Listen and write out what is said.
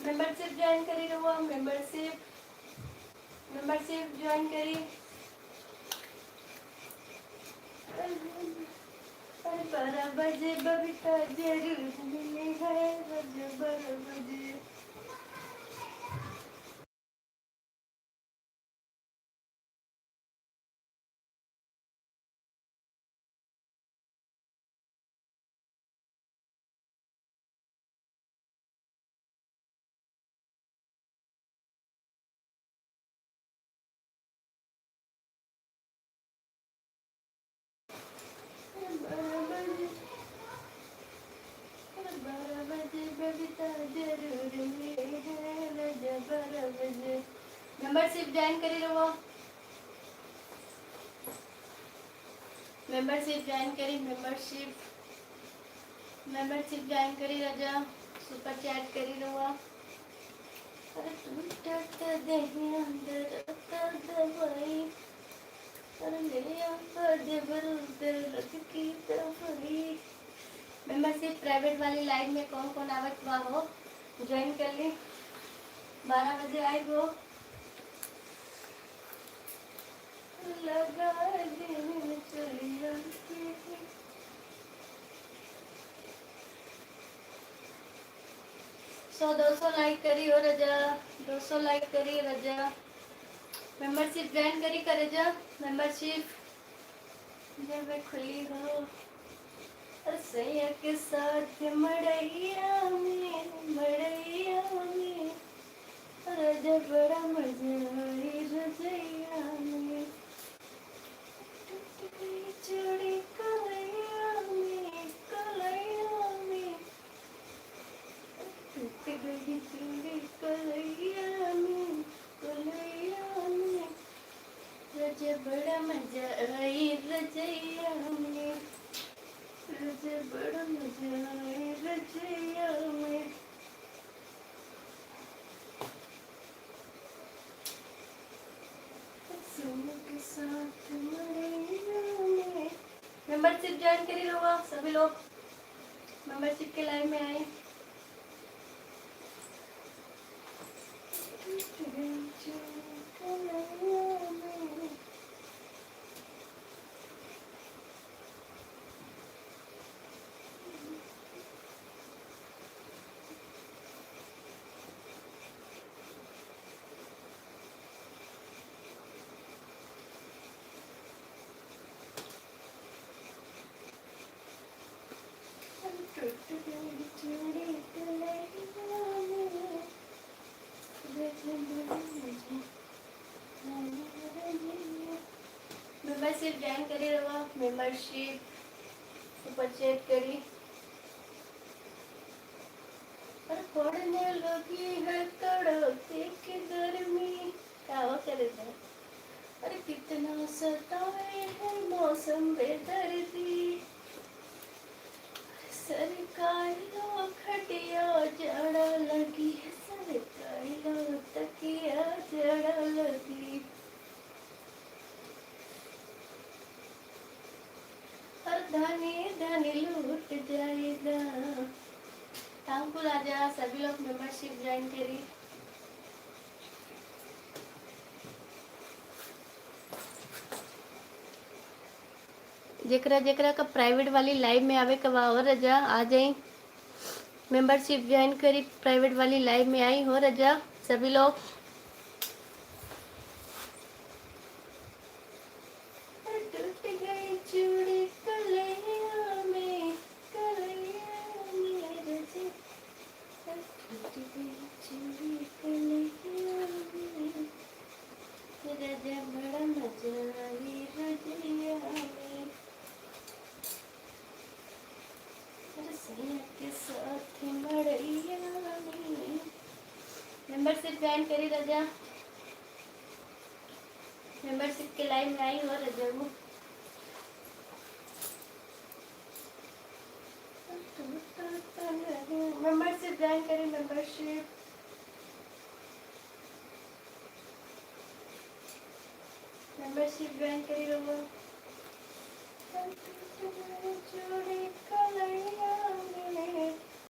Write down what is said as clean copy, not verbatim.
membership join करी रहो membership join करी 12 बजे बबीता जरूर मिले है 12 बजे मेंबरशिप ज्वाइन करी रहो मेंबरशिप ज्वाइन करी मेंबरशिप ज्वाइन करी रजा सुपर चैट करी रहो अरे टूटत देही अंदर दवाई अरे ले आ देवर दर्द की दवाई मेंबरशिप प्राइवेट वाली लाइन में कौन कौन आवत हुआ हो ज्वाइन कर ली 12 बजे आई हो लगा दिन चलिया 100-200 लाइक करी हो रजा 200 लाइक करी रजा मेंबरशिप ज्वाइन करी करे जा मेंबरशिप जब खुली हो सैया के साथ मड़ैया में रजा बड़ा मजा आई रजैया में टूट गई चूड़ी कलैया में टूट गई चूड़ी कलैया में रजा बड़ा मजा आई रजैया में रजा बड़ा मजा आई रजैया में के साथ मेंबरशिप ज्वाइन करी लोग सभी लोग मेंबरशिप के लाइन में आए मेंबरशिप ज्वाइन करी रहो मेंबरशिप सुपर चैट करी और पड़ने लगी है कड़के की गर्मी क्या हो करे थे अरे कितना सताए है मौसम बेदर्दी सरकार लो खटिया जड़ा लगी है सरकार लो तकिया जड़ा लगी और धनी धनी लूट जाएगा तामपुर आजा सभी लोग मेंबरशिप ज्वाइन करी जेकरा जेकरा का प्राइवेट वाली लाइव में आवे कवा और रजा आ जाए मेंबरशिप ज्वाइन करी प्राइवेट वाली लाइव में आई हो रजा सभी लोग टूट गई चूड़ी कलैया में रजा टूट गई चूड़ी कलैया में रजा बड़ा मजा आई रजैया में के साथ मड़ैया में मेंबरशिप ज्वाइन करी रजा मेंबरशिप के लाइन में आई हो रजा वो मेंबरशिप ज्वाइन करी मेंबरशिप ज्वाइन करी रहो जोड़ी कलैया